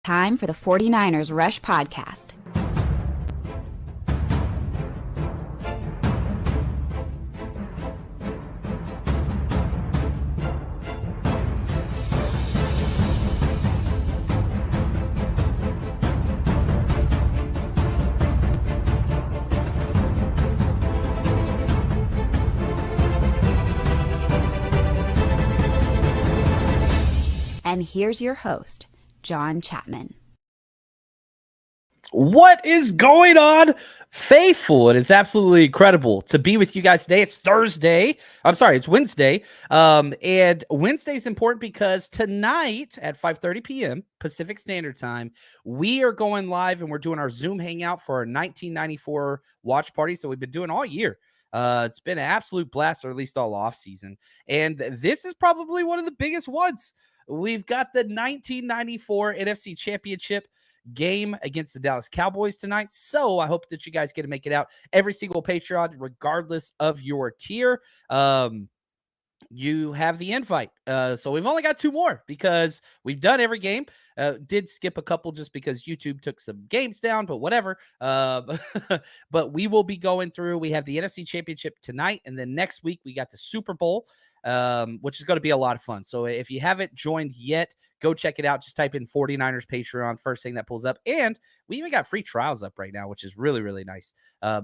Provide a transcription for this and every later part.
time for the 49ers Rush Podcast. And here's your host, John Chapman. What is going on, faithful? It is absolutely incredible to be with you guys today. It's Thursday. I'm sorry, it's Wednesday. And Wednesday is important because tonight at 5:30 p.m. Pacific Standard Time, we are going live and we're doing our Zoom hangout for our 1994 watch party. So we've been doing all year. It's been an absolute blast, or at least all off season. And this is probably one of the biggest ones. We've got the 1994 NFC Championship game against the Dallas Cowboys tonight. So I hope that you guys get to make it out. Every single Patreon, regardless of your tier, you have the invite. So we've only got 2 more because we've done every game. Did skip a couple just because YouTube took some games down, but whatever. But we will be going through. We have the NFC Championship tonight, and then next week we got the Super Bowl, which is going to be a lot of fun. So if you haven't joined yet, go check it out. Just type in 49ers Patreon, first thing that pulls up. And we even got free trials up right now, which is really, really nice.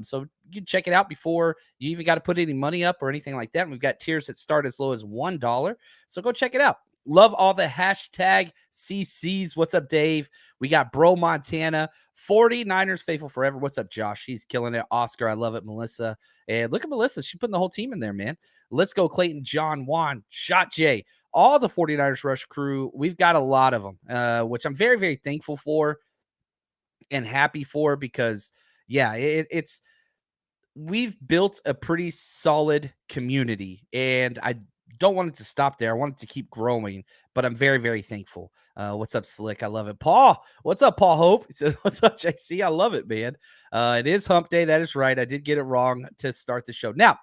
So you can check it out before you even got to put any money up or anything like that. And we've got tiers that start as low as $1. So go check it out. Love all the hashtag CCs. What's up, Dave? We got Bro Montana, 49ers faithful forever. What's up, Josh? He's killing it. Oscar, I love it. Melissa. And look at Melissa. She's putting the whole team in there, man. Let's go, Clayton, John, Juan, Shot J, all the 49ers Rush crew. We've got a lot of them, which I'm very, very thankful for and happy for because, yeah, it's we've built a pretty solid community, and I don't want it to stop there. I want it to keep growing, but I'm very, very thankful. What's up, Slick? I love it. Paul, what's up, Paul Hope? He says, what's up, JC? I love it, man. It is hump day. That is right. I did get it wrong to start the show. Now,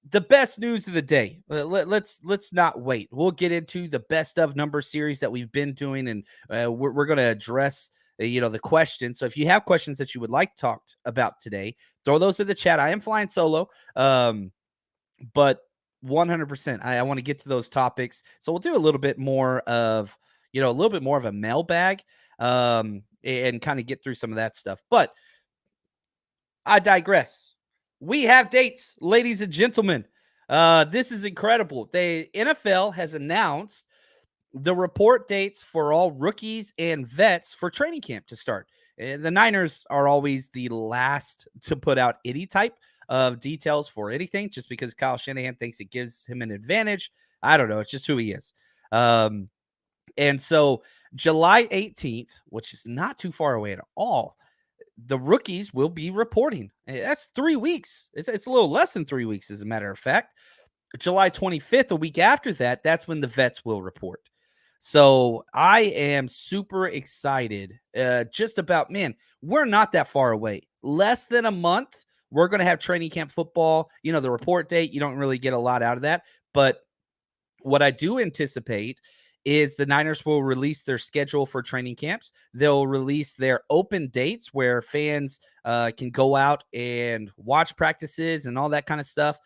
the best news of the day. Let's not wait. We'll get into the best of number series that we've been doing, and we're going to address the questions. So if you have questions that you would like talked about today, throw those in the chat. I am flying solo, but 100%. I want to get to those topics. So we'll do a little bit more of, a mailbag, and kind of get through some of that stuff. But I digress. We have dates, ladies and gentlemen. This is incredible. The NFL has announced the report dates for all rookies and vets for training camp to start. The Niners are always the last to put out any type of details for anything, just because Kyle Shanahan thinks it gives him an advantage. I don't know. It's just who he is. And so July 18th, which is not too far away at all, the rookies will be reporting. That's 3 weeks. It's a little less than 3 weeks, as a matter of fact. July 25th, a week after that, that's when the vets will report. So I am super excited just about, man, we're not that far away. Less than a month. We're going to have training camp football. The report date, you don't really get a lot out of that. But what I do anticipate is the Niners will release their schedule for training camps. They'll release their open dates where fans can go out and watch practices and all that kind of stuff.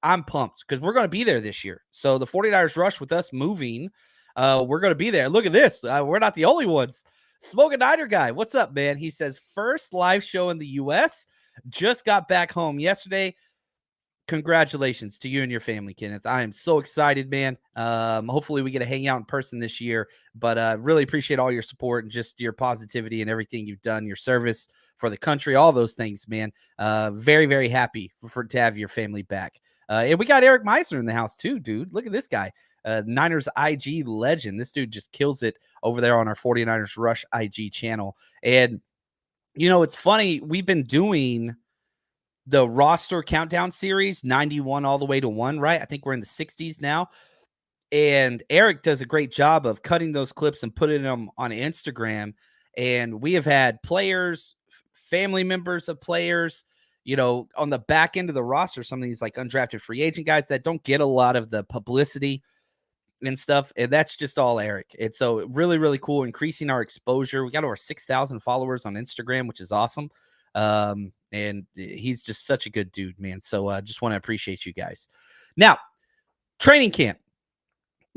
I'm pumped because we're going to be there this year. So the 49ers Rush, with us moving, we're going to be there. Look at this. We're not the only ones. Smoking Niner guy. What's up, man? He says, first live show in the U.S., just got back home yesterday. Congratulations to you and your family, Kenneth. I am so excited, man. Hopefully we get to hang out in person this year, but really appreciate all your support and just your positivity and everything you've done, your service for the country, all those things, man. Very, very happy to have your family back. And we got Eric Meisner in the house too, dude. Look at this guy. Niners IG legend. This dude just kills it over there on our 49ers Rush IG channel. And it's funny. We've been doing the roster countdown series, 91 all the way to 1, right? I think we're in the 60s now. And Eric does a great job of cutting those clips and putting them on Instagram. And we have had players, family members of players, on the back end of the roster, some of these like undrafted free agent guys that don't get a lot of the publicity and stuff. And that's just all Eric. And so really, really cool, increasing our exposure. We got over 6,000 followers on Instagram, which is awesome. And he's just such a good dude, man. So just want to appreciate you guys. Now, training camp.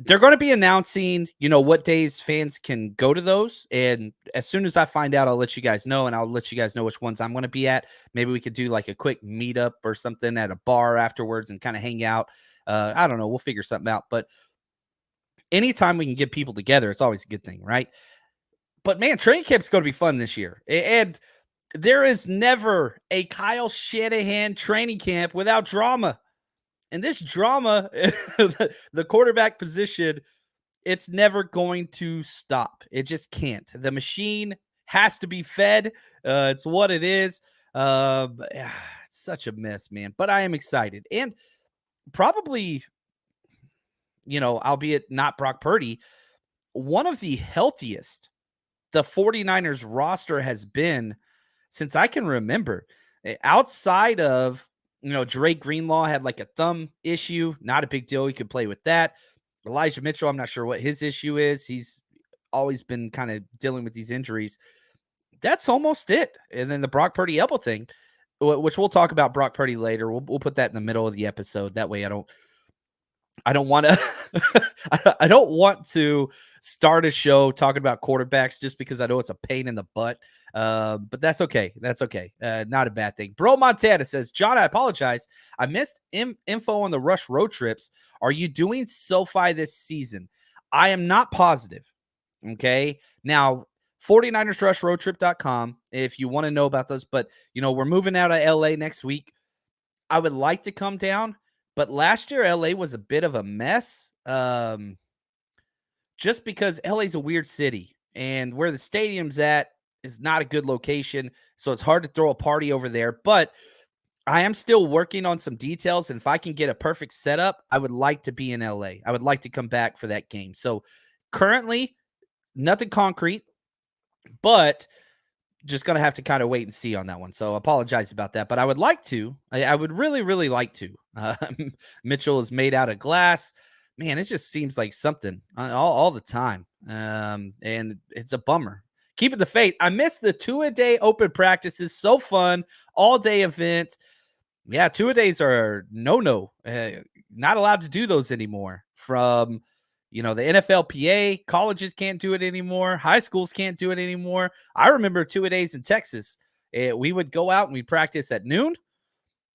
They're going to be announcing, what days fans can go to those. And as soon as I find out, I'll let you guys know, and I'll let you guys know which ones I'm going to be at. Maybe we could do like a quick meetup or something at a bar afterwards and kind of hang out. I don't know. We'll figure something out. But anytime we can get people together, it's always a good thing, right? But man, training camp's going to be fun this year. And there is never a Kyle Shanahan training camp without drama. And this drama, the quarterback position, it's never going to stop. It just can't. The machine has to be fed. It's what it is. It's such a mess, man. But I am excited. And probably, albeit not Brock Purdy, one of the healthiest the 49ers roster has been since I can remember. Outside of, Drake Greenlaw had like a thumb issue. Not a big deal. He could play with that. Elijah Mitchell, I'm not sure what his issue is. He's always been kind of dealing with these injuries. That's almost it. And then the Brock Purdy elbow thing, which we'll talk about Brock Purdy later. We'll put that in the middle of the episode. That way I don't want to I don't want to start a show talking about quarterbacks just because I know it's a pain in the butt. But that's okay. That's okay. Not a bad thing. Bro Montana says, John, I apologize. I missed info on the Rush road trips. Are you doing SoFi this season? I am not positive. Okay. Now, 49ersrushroadtrip.com if you want to know about those. But, we're moving out of LA next week. I would like to come down. But last year, LA was a bit of a mess just because LA is a weird city. And where the stadium's at is not a good location. So it's hard to throw a party over there. But I am still working on some details. And if I can get a perfect setup, I would like to be in LA. I would like to come back for that game. So currently, nothing concrete. But just going to have to kind of wait and see on that one. So apologize about that, but I would like to. I would really, really like to. Mitchell is made out of glass. Man, it just seems like something all the time. And it's a bummer. Keep it the faith. I missed the 2-a-day open practices. So fun. All-day event. Yeah, 2-a-days are no. Not allowed to do those anymore. From the NFLPA, colleges can't do it anymore. High schools can't do it anymore. I remember 2-a-days in Texas. We would go out and we'd practice at noon.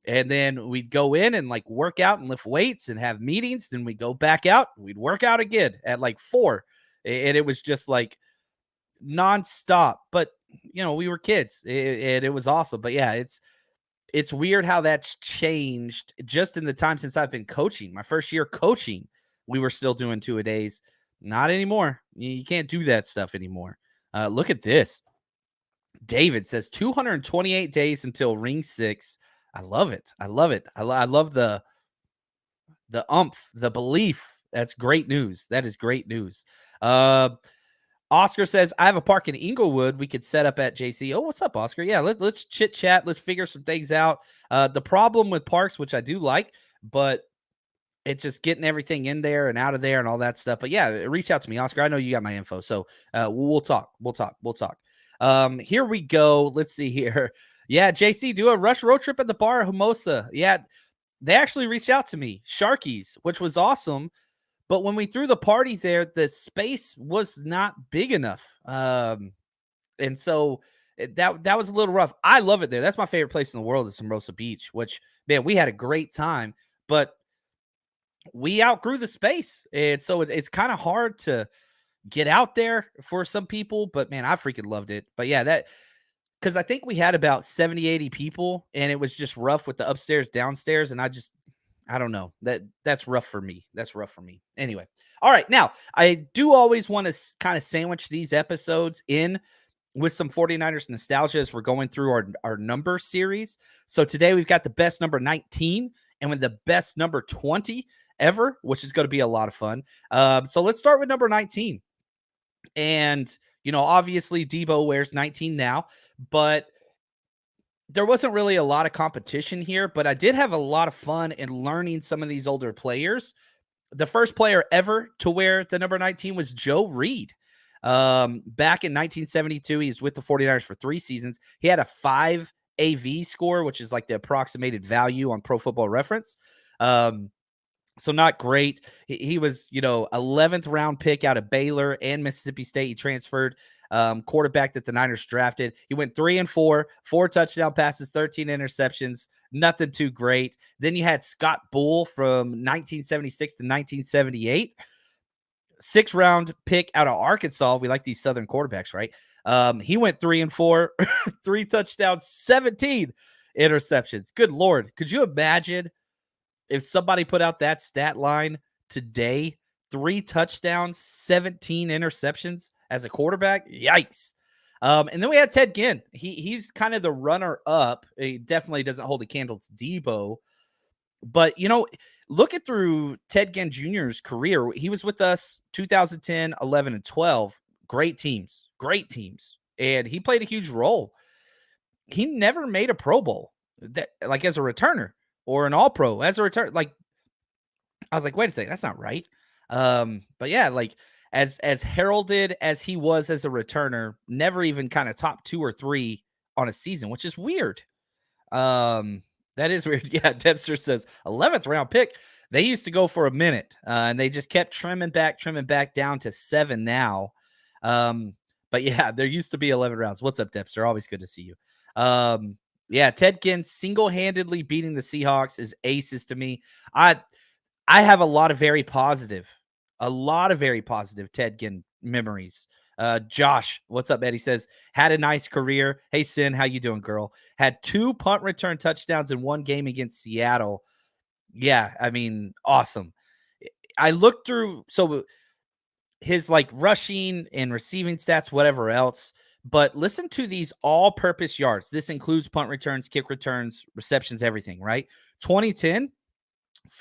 And then we'd go in and like work out and lift weights and have meetings. Then we'd go back out. We'd work out again at like 4. And it was just like nonstop. But, we were kids and it was awesome. But yeah, it's weird how that's changed just in the time since I've been coaching. My first year coaching, we were still doing 2-a-days. Not anymore. You can't do that stuff anymore. Look at this. David says 228 days until ring 6. I love it. I love the umph, the belief. That's great news. That is great news. Oscar says, I have a park in Inglewood we could set up at JC. Oh, what's up, Oscar? Yeah, let's chit chat. Let's figure some things out. The problem with parks, which I do like, but it's just getting everything in there and out of there and all that stuff. But yeah, reach out to me, Oscar. I know you got my info. So we'll talk. Here we go. Let's see here. Yeah, JC, do a Rush road trip at the bar at Hermosa. Yeah, they actually reached out to me, Sharkies, which was awesome. But when we threw the party there, the space was not big enough. And so that was a little rough. I love it there. That's my favorite place in the world is Hermosa Beach, which, man, we had a great time. But we outgrew the space. And so it's kind of hard to get out there for some people. But, man, I freaking loved it. But, yeah, because I think we had about 70, 80 people, and it was just rough with the upstairs, downstairs, and I don't know. That's rough for me. Anyway. All right. Now, I do always want to kind of sandwich these episodes in with some 49ers nostalgia as we're going through our number series. So today we've got the best number 19 and with the best number 20 ever, which is going to be a lot of fun. So let's start with number 19. And, obviously Deebo wears 19 now, but there wasn't really a lot of competition here, but I did have a lot of fun in learning some of these older players. The first player ever to wear the number 19 was Joe Reed. Back in 1972, he was with the 49ers for 3 seasons. He had a 5 AV score, which is like the approximated value on Pro Football Reference. So not great. He was, 11th round pick out of Baylor and Mississippi State. He transferred, quarterback that the Niners drafted. He went 3-4, 4 touchdown passes, 13 interceptions, nothing too great. Then you had Scott Bull from 1976 to 1978. 6th round pick out of Arkansas. We like these Southern quarterbacks, right? He went 3-4, 3 touchdowns, 17 interceptions. Good Lord. Could you imagine if somebody put out that stat line today? 3 touchdowns, 17 interceptions as a quarterback. Yikes. And then we had Ted Ginn. He's kind of the runner up. He definitely doesn't hold a candle to Deebo. But, looking through Ted Ginn Jr.'s career, he was with us 2010, 11, and 12. Great teams. And he played a huge role. He never made a Pro Bowl, like as a returner, or an All-Pro as a return. Like, I was like, wait a second, that's not right. But yeah, like as heralded as he was as a returner, never even kind of top 2 or 3 on a season, which is weird. That is weird. Yeah, Debster says 11th round pick. They used to go for a minute, and they just kept trimming back down to 7 now. But yeah, there used to be 11 rounds. What's up, Debster? Always good to see you. Yeah, Ted Ginn single-handedly beating the Seahawks is aces to me. I have a lot of very positive Ted Ginn memories. Josh, what's up, Eddie? Says, had a nice career. Hey, Sin, how you doing, girl? Had 2 punt return touchdowns in 1 game against Seattle. Yeah, I mean, awesome. I looked through his like rushing and receiving stats, whatever else, but listen to these all-purpose yards. This includes punt returns, kick returns, receptions, everything, right? 2010,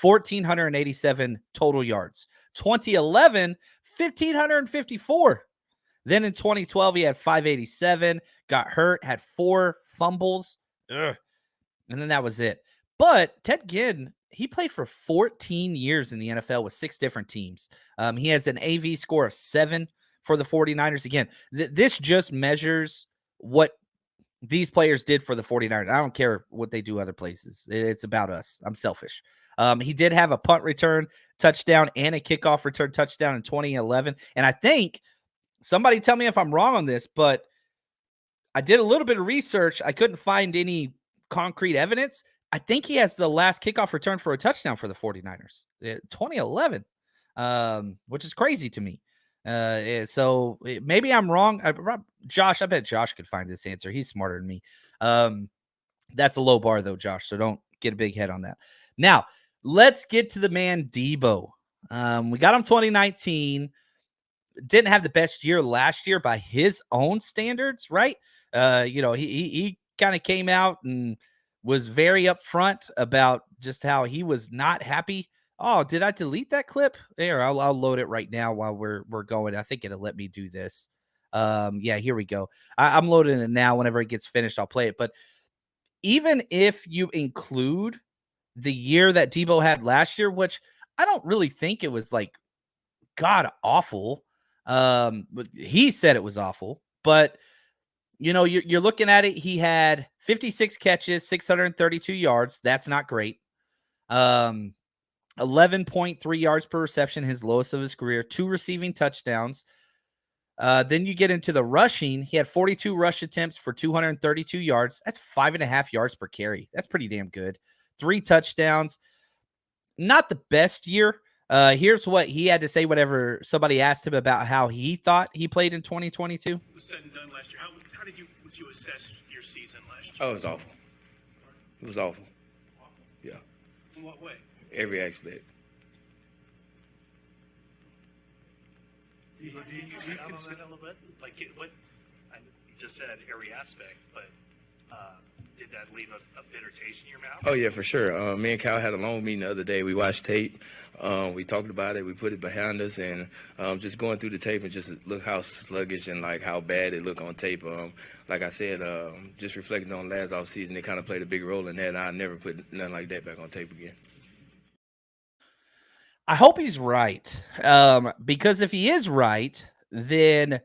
1,487 total yards. 2011, 1,554. Then in 2012, he had 587, got hurt, had 4 fumbles. Ugh. And then that was it. But Ted Ginn, he played for 14 years in the NFL with 6 different teams. He has an AV score of 7 for the 49ers. Again, this just measures what these players did for the 49ers. I don't care what they do other places. It's about us. I'm selfish. He did have a punt return touchdown and a kickoff return touchdown in 2011. And I think, somebody tell me if I'm wrong on this, but I did a little bit of research. I couldn't find any concrete evidence. I think he has the last kickoff return for a touchdown for the 49ers, 2011, which is crazy to me. So maybe I'm wrong. Josh, I bet Josh could find this answer. He's smarter than me. That's a low bar, though, Josh, so don't get a big head on that. Now, let's get to the man Deebo. We got him 2019. Didn't have the best year last year by his own standards, right? He kind of came out and was very upfront about just how he was not happy. Oh, did I delete that clip? There, I'll load it right now while we're going. I think it'll let me do this. Yeah, here we go. I'm loading it now. Whenever it gets finished, I'll play it. But even if you include the year that Deebo had last year, which I don't really think it was like god awful. But he said it was awful, but you're looking at it. He had 56 catches, 632 yards. That's not great. 11.3 yards per reception, his lowest of his career, 2 receiving touchdowns. Then you get into the rushing. He had 42 rush attempts for 232 yards. That's 5.5 yards per carry. That's pretty damn good. 3 touchdowns. Not the best year. Here's what he had to say whenever somebody asked him about how he thought he played in 2022. It was said and done last year. How would you assess your season last year? Oh, it was awful. It was awful. Yeah. In what way? Every aspect. Do you consider that a little bit? Like, what? You just said every aspect, but did that leave a bitter taste in your mouth? Oh, yeah, for sure. Me and Kyle had a long meeting the other day. We watched tape. We talked about it. We put it behind us, and just going through the tape and just look how sluggish and like how bad it looked on tape. Like I said, just reflecting on last offseason, it kind of played a big role in that. And I never put nothing like that back on tape again. I hope he's right. Because if he is right, then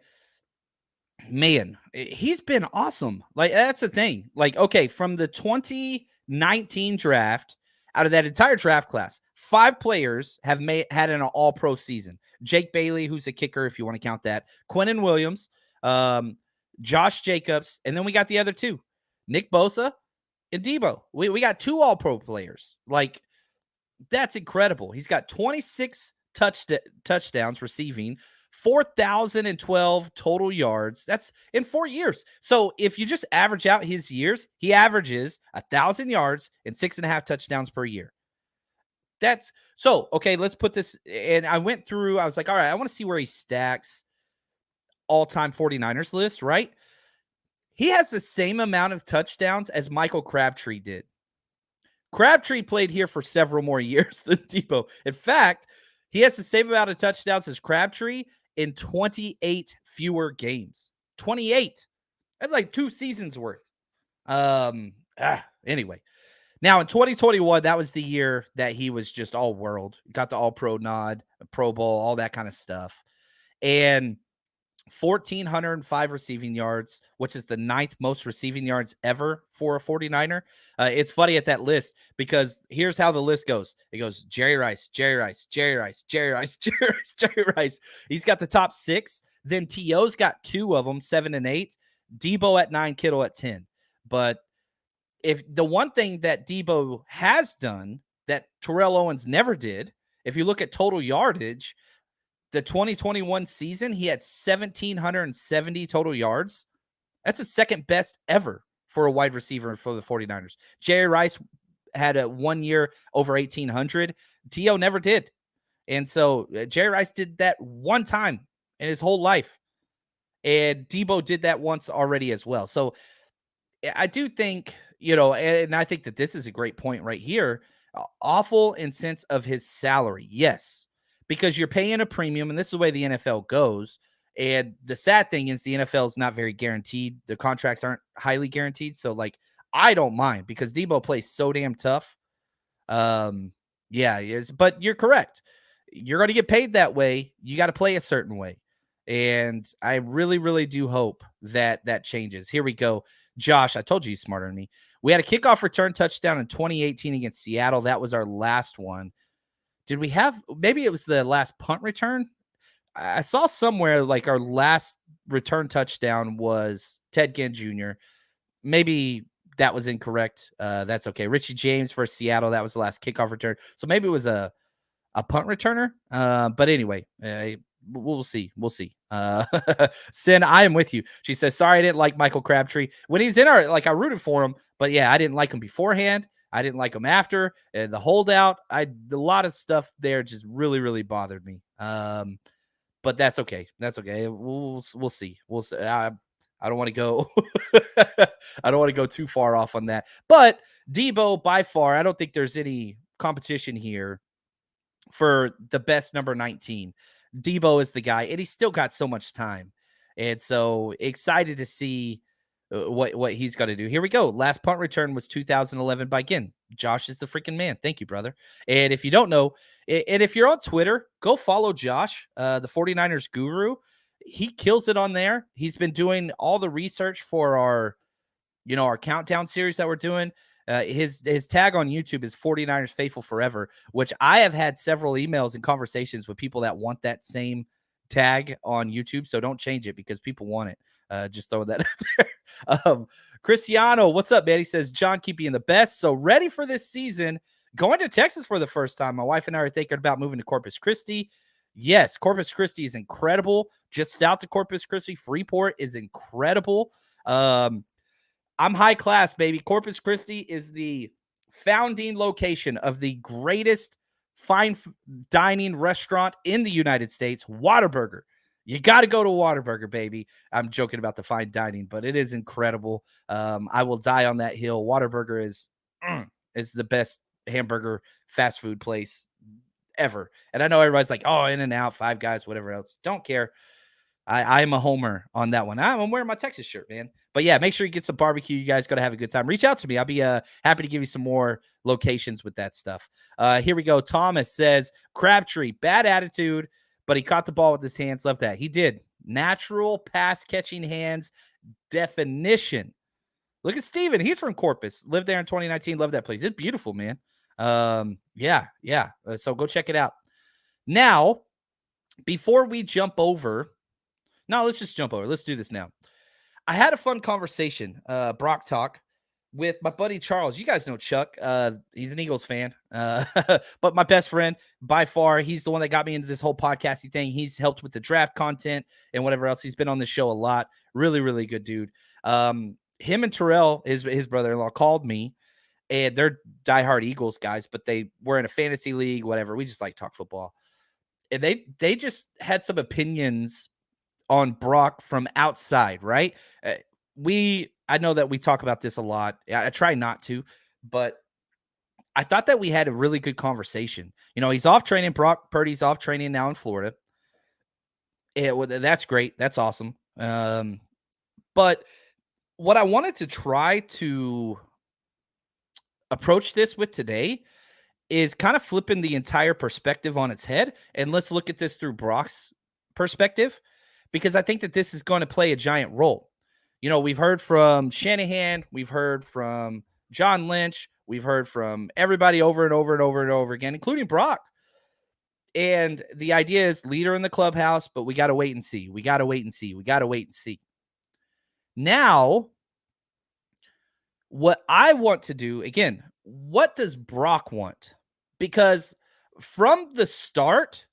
man, he's been awesome. Like, that's the thing. Like, okay, from the 2019 draft, out of that entire draft class, 5 players have had an all-pro season. Jake Bailey, who's a kicker, if you want to count that. Quinnen Williams, um, Josh Jacobs, and then we got the other 2, Nick Bosa and Deebo. We got 2 all-pro players. Like, that's incredible. He's got 26 touchdowns receiving, 4,012 total yards. That's in 4 years. So if you just average out his years, he averages 1,000 yards and 6.5 touchdowns per year. That's so okay. Let's put this. And I went through, I was like, all right, I want to see where he stacks all-time 49ers list, right? He has the same amount of touchdowns as Michael Crabtree did. Crabtree played here for several more years than Deebo. In fact, he has the same amount of touchdowns as Crabtree in 28 fewer games. 28. That's like 2 seasons worth. Anyway. Now in 2021, that was the year that he was just all world. Got the all-pro nod, Pro Bowl, all that kind of stuff. And 1,405 receiving yards, which is the 9th most receiving yards ever for a 49er. It's funny at that list because here's how the list goes. It goes Jerry Rice, Jerry Rice, Jerry Rice, Jerry Rice, Jerry Rice, Jerry Rice. He's got the top 6. Then T.O.'s got 2 of them, 7 and 8. Deebo at 9, Kittle at 10. But if the one thing that Deebo has done that Terrell Owens never did, if you look at total yardage, the 2021 season, he had 1,770 total yards. That's the second best ever for a wide receiver for the 49ers. Jerry Rice had a 1 year over 1,800. T.O. never did. And so Jerry Rice did that one time in his whole life. And Deebo did that once already as well. So I do think, and I think that this is a great point right here. Awful in sense of his salary. Yes. Because you're paying a premium, and this is the way the NFL goes. And the sad thing is the NFL is not very guaranteed. The contracts aren't highly guaranteed. So, like, I don't mind because Deebo plays so damn tough. But you're correct. You're going to get paid that way. You got to play a certain way. And I really, really do hope that that changes. Here we go. Josh, I told you he's smarter than me. We had a kickoff return touchdown in 2018 against Seattle. That was our last one. Did we have, maybe it was the last punt return? I saw somewhere like our last return touchdown was Ted Ginn Jr. Maybe that was incorrect. That's okay. Richie James for Seattle. That was the last kickoff return. So maybe it was a punt returner. But anyway, we'll see. We'll see. Sin, I am with you. She says, sorry, I didn't like Michael Crabtree. When he's in I rooted for him. But yeah, I didn't like him beforehand. I didn't like him after. The holdout, a lot of stuff there just really, really bothered me. But that's okay. That's okay. We'll see. We'll see. I don't want to go. I don't want to go too far off on that. But Deebo, by far, I don't think there's any competition here for the best number 19. Deebo is the guy, and he's still got so much time. And so excited to see what he's got to do. Here we go. Last punt return was 2011 by Ginn. Josh is the freaking man. Thank you, brother. And if you don't know, and if you're on Twitter, go follow Josh, the 49ers guru. He kills it on there. He's been doing all the research for our countdown series that we're doing. His tag on YouTube is 49ers Faithful Forever, which I have had several emails and conversations with people that want that same tag on YouTube. So don't change it because people want it. Just throw that out there. Cristiano, what's up, man? He says, John, keep being the best. So ready for this season. Going to Texas for the first time. My wife and I are thinking about moving to Corpus Christi. Yes, Corpus Christi is incredible. Just south of Corpus Christi, Freeport is incredible. I'm high class, baby. Corpus Christi is the founding location of the greatest fine dining restaurant in the United States, Whataburger. You got to go to Whataburger, baby. I'm joking about the fine dining, but it is incredible. I will die on that hill. Whataburger is the best hamburger fast food place ever. And I know everybody's like, oh, In-N-Out, Five Guys, whatever else. Don't care. I'm a homer on that one. I'm wearing my Texas shirt, man. But yeah, make sure you get some barbecue. You guys got to have a good time. Reach out to me. I'll be happy to give you some more locations with that stuff. Here we go. Thomas says, Crabtree, bad attitude, but he caught the ball with his hands. Love that. He did. Natural pass catching hands definition. Look at Steven. He's from Corpus. Lived there in 2019. Love that place. It's beautiful, man. Yeah. So go check it out. Now, before we jump over, no, let's just jump over. Let's do this now. I had a fun conversation, Brock Talk, with my buddy Charles. You guys know Chuck. He's an Eagles fan, but my best friend by far. He's the one that got me into this whole podcasting thing. He's helped with the draft content and whatever else. He's been on the show a lot. Really, really good dude. Him and Terrell, his brother-in-law, called me, and they're diehard Eagles guys, but they were in a fantasy league, whatever. We just like talk football. And they just had some opinions on Brock from outside, right? I know that we talk about this a lot. I try not to, but I thought that we had a really good conversation. He's off training. Brock Purdy's off training now in Florida. That's great. That's awesome. But what I wanted to try to approach this with today is kind of flipping the entire perspective on its head. And let's look at this through Brock's perspective, because I think that this is going to play a giant role. We've heard from Shanahan. We've heard from John Lynch. We've heard from everybody over and over and over and over again, including Brock. And the idea is leader in the clubhouse, but we got to wait and see. We got to wait and see. We got to wait and see. Now, what I want to do, again, what does Brock want? Because from the start,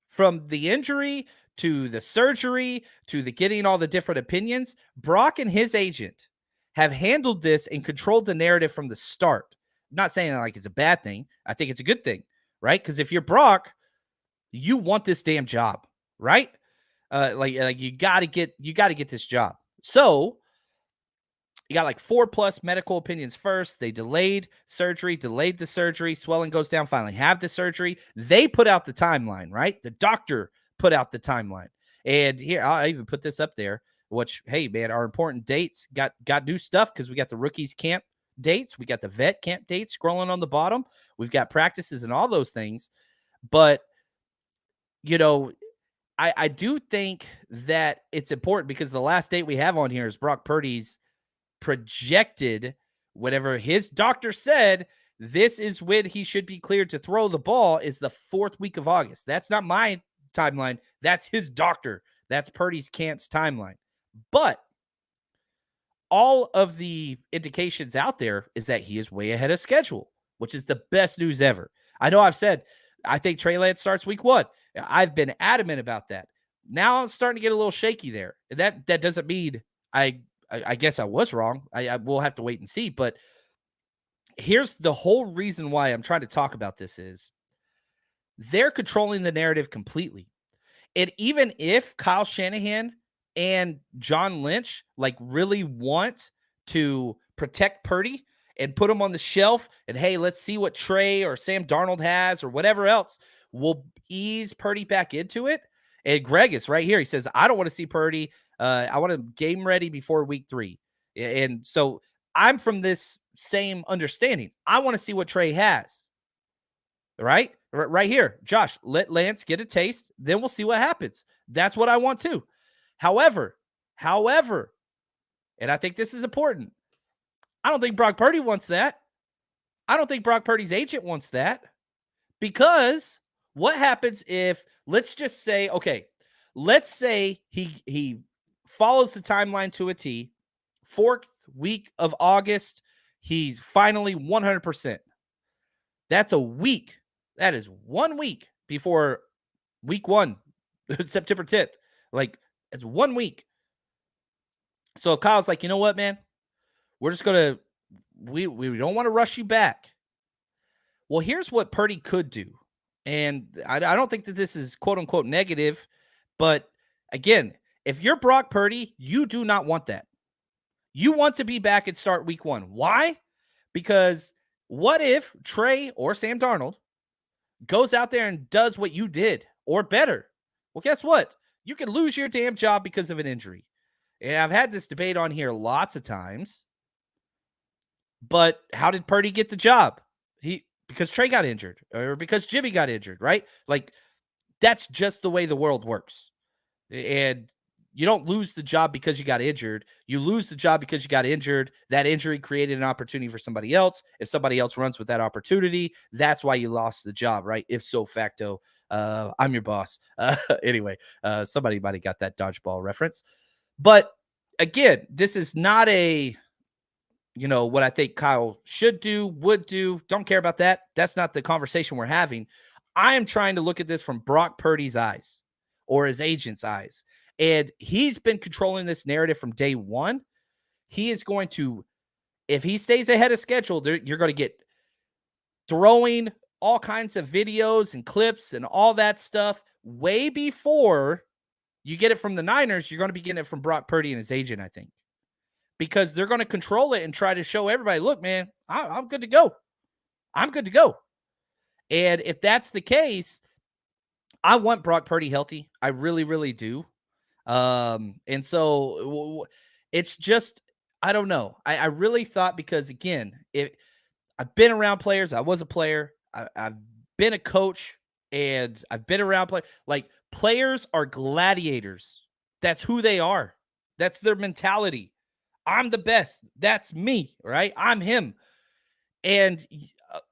from the injury to the surgery, to the getting all the different opinions, Brock and his agent have handled this and controlled the narrative from the start. I'm not saying like it's a bad thing. I think it's a good thing, right? Because if you're Brock, you want this damn job, right? Like you gotta get this job. So you got like 4+ medical opinions first. They delayed the surgery. Swelling goes down, finally have the surgery. They put out the timeline, right? The doctor put out the timeline. And here, I'll even put this up there, which, hey, man, our important dates got new stuff because we got the rookies camp dates. We got the vet camp dates scrolling on the bottom. We've got practices and all those things. But, I do think that it's important because the last date we have on here is Brock Purdy's projected, whatever his doctor said, this is when he should be cleared to throw the ball, is the 4th week of August. That's not my timeline. That's his doctor. That's Purdy's camp's timeline. But all of the indications out there is that he is way ahead of schedule, which is the best news ever. I know I've said, I think Trey Lance starts week 1. I've been adamant about that. Now I'm starting to get a little shaky there. That doesn't mean I guess I was wrong. I will have to wait and see. But here's the whole reason why I'm trying to talk about this is they're controlling the narrative completely. And even if Kyle Shanahan and John Lynch really want to protect Purdy and put him on the shelf and, hey, let's see what Trey or Sam Darnold has or whatever else, we'll ease Purdy back into it. And Greg is right here. He says, I don't want to see Purdy. I want him game ready before week 3. And so I'm from this same understanding. I want to see what Trey has. Right here. Josh, let Lance get a taste. Then we'll see what happens. That's what I want too. However, and I think this is important, I don't think Brock Purdy wants that. I don't think Brock Purdy's agent wants that. Because what happens if, let's just say, okay, let's say he follows the timeline to a T. 4th week of August, he's finally 100%. That's a week. That is 1 week before week 1, September 10th. It's 1 week. So Kyle's like, you know what, man? We're just going to, we don't want to rush you back. Well, here's what Purdy could do. And I don't think that this is quote unquote negative, but again, if you're Brock Purdy, you do not want that. You want to be back and start week 1. Why? Because what if Trey or Sam Darnold goes out there and does what you did or better? Well, guess what? You can lose your damn job because of an injury. And I've had this debate on here lots of times. But how did Purdy get the job? Because Trey got injured or because Jimmy got injured, right? Like, that's just the way the world works. And you don't lose the job because you got injured. You lose the job because you got injured. That injury created an opportunity for somebody else. If somebody else runs with that opportunity, that's why you lost the job, right? If so facto, I'm your boss. Anyway, somebody might have got that dodgeball reference. But again, this is not what I think Kyle should do, would do. Don't care about that. That's not the conversation we're having. I am trying to look at this from Brock Purdy's eyes or his agent's eyes. And he's been controlling this narrative from day one. He is going to, if he stays ahead of schedule, you're going to get throwing all kinds of videos and clips and all that stuff way before you get it from the Niners. You're going to be getting it from Brock Purdy and his agent, I think, because they're going to control it and try to show everybody, look, man, I'm good to go. I'm good to go. And if that's the case, I want Brock Purdy healthy. I really, really do. And so it's just, I don't know. I really thought, because again, I've been around players. I was a player. I've been a coach, and I've been around players are gladiators. That's who they are. That's their mentality. I'm the best. That's me, right? I'm him. And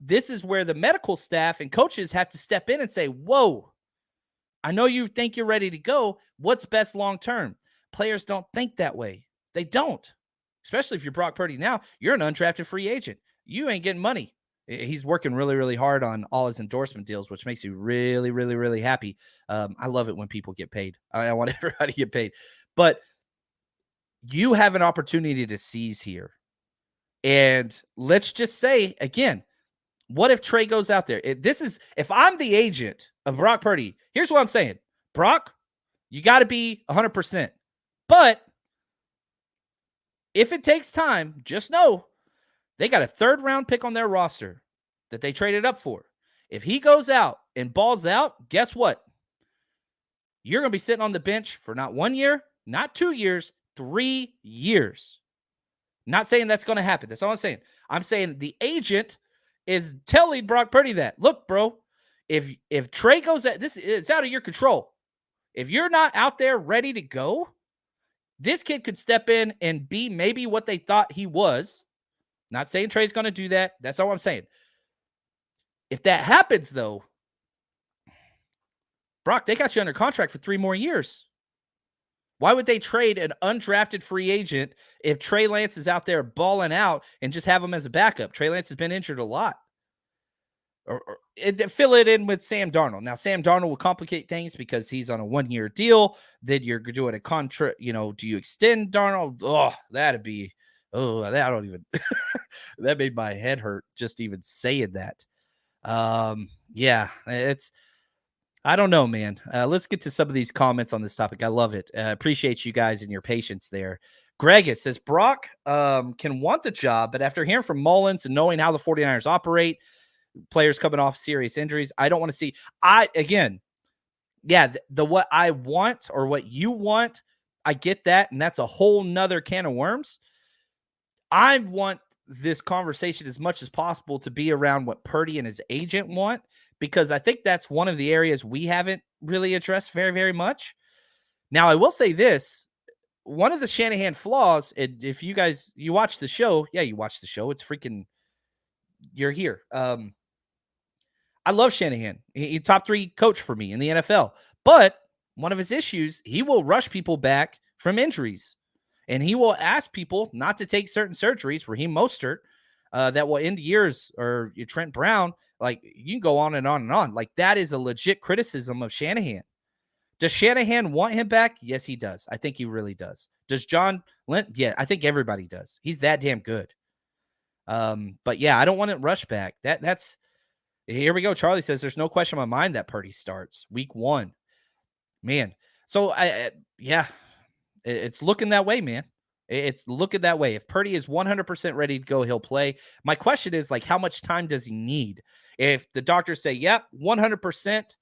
this is where the medical staff and coaches have to step in and say, whoa, I know you think you're ready to go. What's best long-term? Players don't think that way. They don't. Especially if you're Brock Purdy now, you're an undrafted free agent. You ain't getting money. He's working really, really hard on all his endorsement deals, which makes you really, really, really happy. I love it when people get paid. I want everybody to get paid. But you have an opportunity to seize here. And let's just say, again, what if Trey goes out there? If I'm the agent of Brock Purdy, here's what I'm saying. Brock, you got to be 100%. But if it takes time, just know they got a 3rd round pick on their roster that they traded up for. If he goes out and balls out, guess what? You're going to be sitting on the bench for not 1 year, not 2 years, 3 years. Not saying that's going to happen. That's all I'm saying. I'm saying the agent is telling Brock Purdy that, look, bro, if Trey goes out, it's out of your control. If you're not out there ready to go, this kid could step in and be maybe what they thought he was. Not saying Trey's going to do that. That's all I'm saying. If that happens, though, Brock, they got you under contract for 3 more years. Why would they trade an undrafted free agent if Trey Lance is out there balling out and just have him as a backup? Trey Lance has been injured a lot. Or fill it in with Sam Darnold. Now, Sam Darnold will complicate things because he's on a 1-year deal. Then you're doing a contract. Do you extend Darnold? Oh, that don't even. That made my head hurt just even saying that. Yeah, I don't know, man. Let's get to some of these comments on this topic. I love it. Appreciate you guys and your patience there. Gregus says, Brock can want the job, but after hearing from Mullins and knowing how the 49ers operate, players coming off serious injuries, I don't want to see. What I want or what you want, I get that, and that's a whole nother can of worms. I want this conversation as much as possible to be around what Purdy and his agent want, because I think that's one of the areas we haven't really addressed very, very much. Now, I will say this. One of the Shanahan flaws, and if you watch the show, you watch the show. It's freaking, you're here. I love Shanahan. He's top 3 coach for me in the NFL. But one of his issues, he will rush people back from injuries. And he will ask people not to take certain surgeries, Raheem Mostert, that will end years, or Trent Brown. You can go on and on and on. That is a legit criticism of Shanahan. Does Shanahan want him back? Yes, he does. I think he really does. Does John Lynch? Yeah, I think everybody does. He's that damn good. But yeah, I don't want it rushed back. That's here we go. Charlie says there's no question in my mind that Purdy starts week 1. Man. So it's looking that way, man. It's looking that way. If Purdy is 100% ready to go, he'll play. My question is, how much time does he need? If the doctors say, 100%,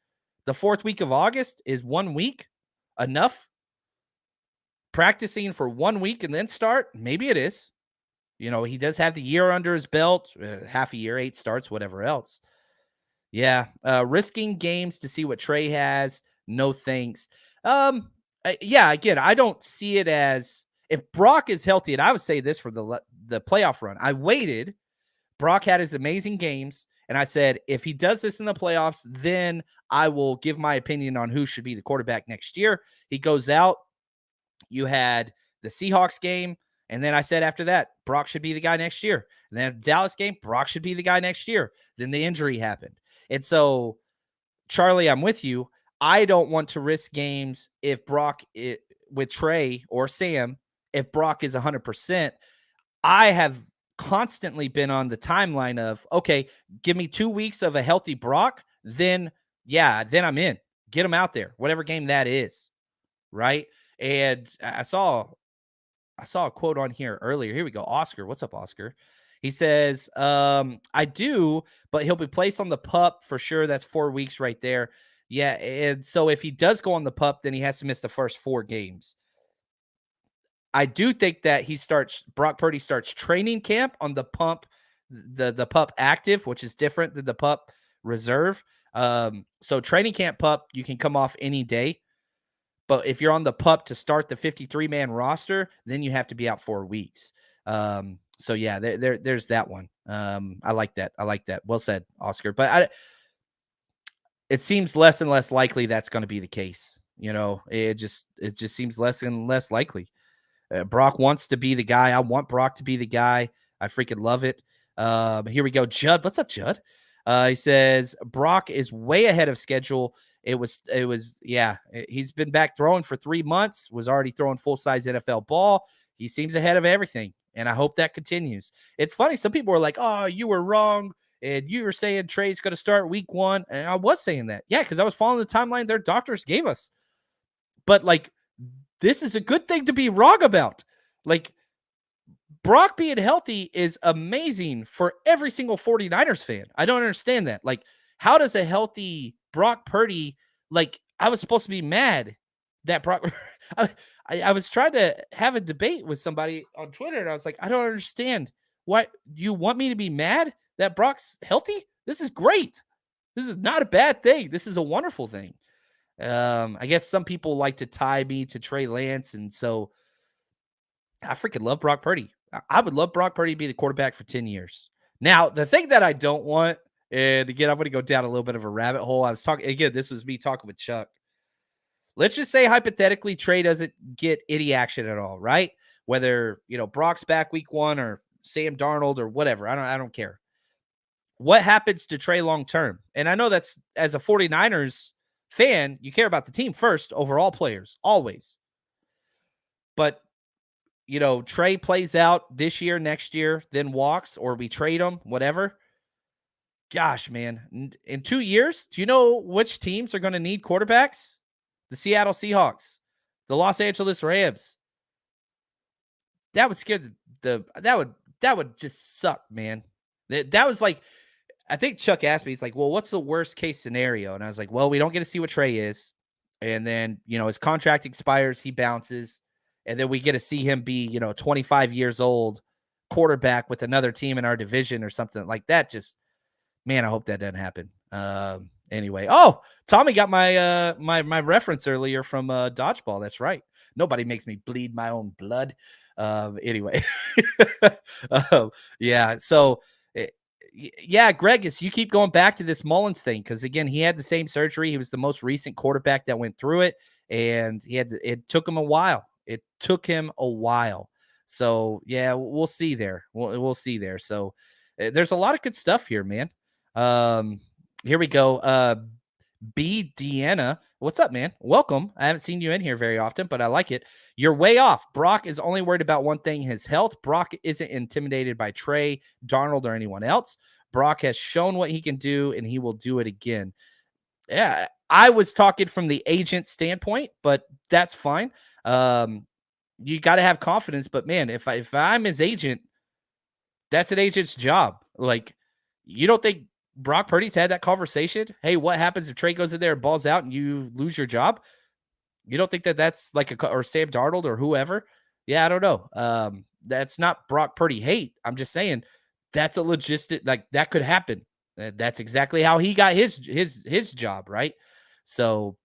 the 4th week of August is 1 week, enough? Practicing for 1 week and then start? Maybe it is. He does have the year under his belt, half a year, 8 starts, whatever else. Yeah, risking games to see what Trey has. No thanks. Yeah, again, I don't see it as if Brock is healthy, and I would say this for the playoff run. I waited. Brock had his amazing games, and I said, if he does this in the playoffs, then I will give my opinion on who should be the quarterback next year. He goes out. You had the Seahawks game, and then I said after that, Brock should be the guy next year. And then the Dallas game, Brock should be the guy next year. Then the injury happened. And so, Charlie, I'm with you. I don't want to risk games if Brock, with Trey or Sam, if Brock is 100%. I have constantly been on the timeline of, okay, give me 2 weeks of a healthy Brock, then I'm in. Get him out there, whatever game that is, right? And I saw a quote on here earlier. Here we go. Oscar. What's up, Oscar? He says, I do, but he'll be placed on the PUP for sure. That's 4 weeks right there. Yeah. And so if he does go on the PUP, then he has to miss the first 4 games. I do think that Brock Purdy starts training camp on the the PUP active, which is different than the PUP reserve. So training camp PUP, you can come off any day. But if you're on the PUP to start the 53-man roster, then you have to be out 4 weeks. So yeah, there's that one. I like that. Well said, Oscar. But it seems less and less likely that's going to be the case. It just seems less and less likely. Brock wants to be the guy. I want Brock to be the guy. I freaking love it. Here we go. Judd. What's up, Judd? He says, Brock is way ahead of schedule. He's been back throwing for 3 months, was already throwing full-size NFL ball. He seems ahead of everything, and I hope that continues. It's funny. Some people are like, oh, you were wrong, and you were saying Trey's going to start week 1, and I was saying that. Yeah, because I was following the timeline their doctors gave us. But, this is a good thing to be wrong about. Brock being healthy is amazing for every single 49ers fan. I don't understand that. How does a healthy Brock Purdy, I was supposed to be mad that Brock, I was trying to have a debate with somebody on Twitter, and I was like, I don't understand. Why you want me to be mad that Brock's healthy? This is great. This is not a bad thing. This is a wonderful thing. I guess some people like to tie me to Trey Lance, and so I freaking love Brock Purdy. I would love Brock Purdy to be the quarterback for 10 years. Now, the thing that I don't want, and again, I'm going to go down a little bit of a rabbit hole. I was talking, again, this was me talking with Chuck. Let's just say hypothetically Trey doesn't get any action at all, right? Whether, Brock's back week 1 or Sam Darnold or whatever. I don't care. What happens to Trey long term? And I know that's, as a 49ers fan, you care about the team first, overall players, always. But, Trey plays out this year, next year, then walks, or we trade him, whatever. Gosh, man. In 2 years, do you know which teams are going to need quarterbacks? The Seattle Seahawks, the Los Angeles Rams. That would scare that would just suck, man. That was I think Chuck asked me, he's like, well, what's the worst case scenario? And I was like, well, we don't get to see what Trey is. And then, his contract expires, he bounces. And then we get to see him be, 25 years old, quarterback with another team in our division or something like that. Just, man, I hope that doesn't happen. Anyway. Oh, Tommy got my my reference earlier from Dodgeball. That's right. Nobody makes me bleed my own blood. Anyway. Yeah. So, yeah, Greg, you keep going back to this Mullins thing because, again, he had the same surgery. He was the most recent quarterback that went through it, and it took him a while. So, yeah, we'll see there. We'll see there. So, there's a lot of good stuff here, man. Here we go. B. Deanna. What's up, man? Welcome. I haven't seen you in here very often, but I like it. You're way off. Brock is only worried about one thing, his health. Brock isn't intimidated by Trey, Darnold, or anyone else. Brock has shown what he can do, and he will do it again. Yeah, I was talking from the agent standpoint, but that's fine. You got to have confidence, but man, if I'm his agent, that's an agent's job. You don't think Brock Purdy's had that conversation? Hey, what happens if Trey goes in there and balls out and you lose your job? You don't think that that's like or Sam Darnold or whoever? Yeah, I don't know. That's not Brock Purdy hate. I'm just saying that's a logistic, like that could happen. That's exactly how he got his job, right? So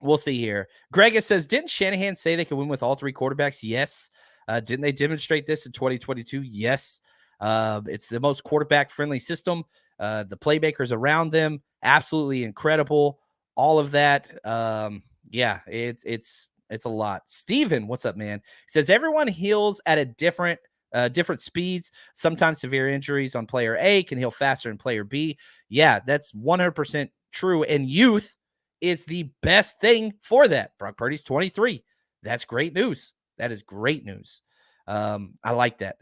we'll see here. Greg says, didn't Shanahan say they could win with all three quarterbacks? Yes. Didn't they demonstrate this in 2022? Yes. It's the most quarterback-friendly system. The playmakers around them, absolutely incredible. All of that. Yeah, it's a lot. Steven, what's up, man? He says, everyone heals at a different speeds. Sometimes severe injuries on player A can heal faster than player B. Yeah, that's 100% true. And youth is the best thing for that. Brock Purdy's 23. That's great news. That is great news. I like that.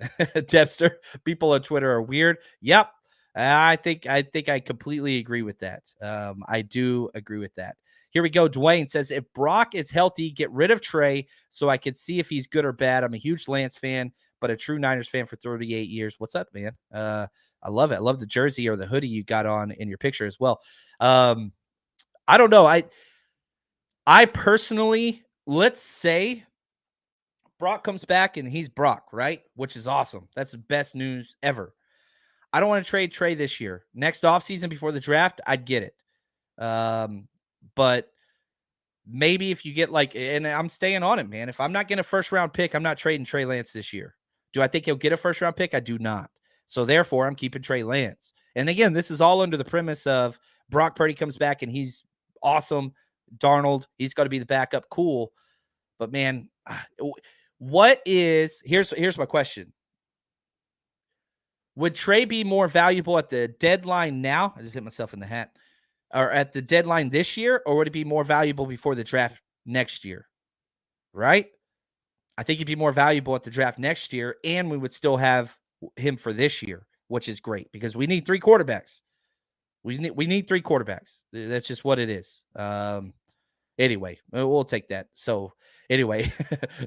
Debster, people on Twitter are weird. Yep. I think I completely agree with that. I do agree with that. Here we go. Dwayne says, if Brock is healthy, get rid of Trey so I can see if he's good or bad. I'm a huge Lance fan, but a true Niners fan for 38 years. What's up, man? I love it. I love the jersey or the hoodie you got on in your picture as well. I don't know. I personally, let's say Brock comes back and he's Brock, right? Which is awesome. That's the best news ever. I don't want to trade Trey this year. Next offseason before the draft, I'd get it. But maybe if you get and I'm staying on it, man. If I'm not getting a first-round pick, I'm not trading Trey Lance this year. Do I think he'll get a first-round pick? I do not. So therefore, I'm keeping Trey Lance. And again, this is all under the premise of Brock Purdy comes back and he's awesome. Darnold, he's got to be the backup. Cool. But man, here's my question. Would Trey be more valuable at the deadline now? I just hit myself in the hat. Or at the deadline this year, or would it be more valuable before the draft next year? Right? I think he'd be more valuable at the draft next year, and we would still have him for this year, which is great because we need three quarterbacks. We need three quarterbacks. That's just what it is. Anyway, we'll take that. So anyway,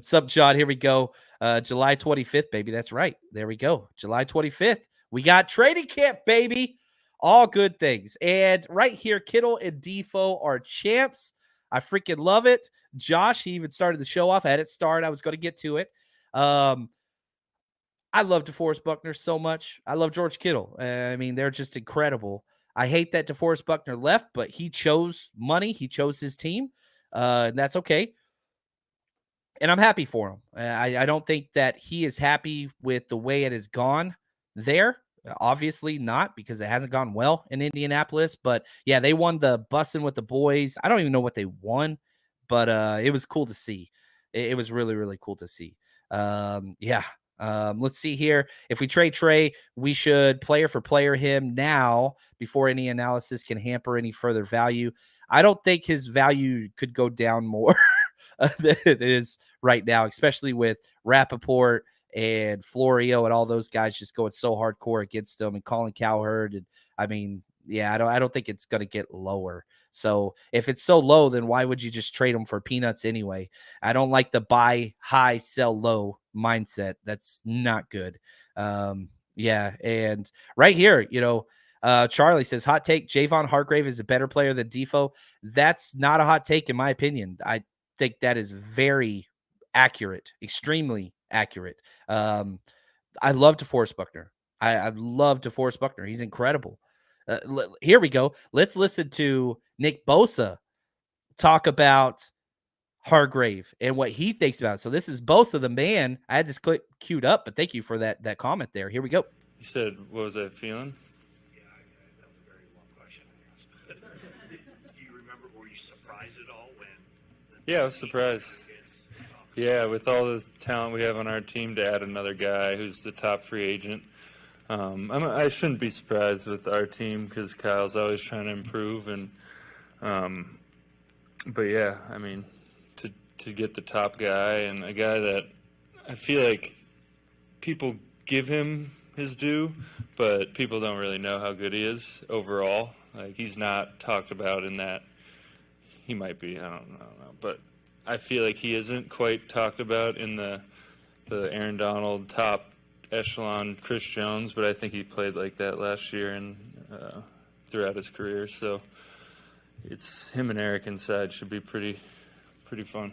sup, John? Here we go. July 25th, baby. That's right. There we go. July 25th. We got training camp, baby. All good things. And right here, Kittle and Defoe are champs. I freaking love it. Josh, he even started the show off. I had it start. I was going to get to it. I love DeForest Buckner so much. I love George Kittle. I mean, they're just incredible. I hate that DeForest Buckner left, but he chose money. He chose his team. And that's okay. And I'm happy for him. I don't think that he is happy with the way it has gone there. Obviously not, because it hasn't gone well in Indianapolis. But yeah, they won the Bussin' with the Boys. I don't even know what they won, but it was cool to see. It was really, really cool to see. Yeah. Let's see here. If we trade Trey, we should player for player him now before any analysis can hamper any further value. I don't think his value could go down more than it is right now, especially with Rappaport and Florio and all those guys just going so hardcore against him, and Colin Cowherd. And I mean, yeah, I don't think it's going to get lower. So if it's so low, then why would you just trade them for peanuts anyway? I don't like the buy high, sell low mindset. That's not good. Yeah. And right here, Charlie says, hot take, Javon Hargrave is a better player than Defoe. That's not a hot take in my opinion. I think that is very accurate, extremely accurate. I love DeForest Buckner. I love DeForest Buckner. He's incredible. Here we go. Let's listen to Nick Bosa talk about Hargrave and what he thinks about it. So this is Bosa, the man. I had this clip queued up, but thank you for that comment there. Here we go. You said, what was I feeling? Yeah, that was a very long question, I guess. Do you remember, were you surprised at all when? Yeah, I was surprised. Yeah, with all the talent we have on our team, to add another guy who's the top free agent. I shouldn't be surprised with our team because Kyle's always trying to improve. But yeah, I mean, to get the top guy and a guy that I feel like people give him his due, but people don't really know how good he is overall. Like, he's not talked about in that. He might be, I don't know, but I feel like he isn't quite talked about in the Aaron Donald top echelon Chris Jones, but I think he played like that last year and throughout his career. So it's him and Eric inside should be pretty pretty fun.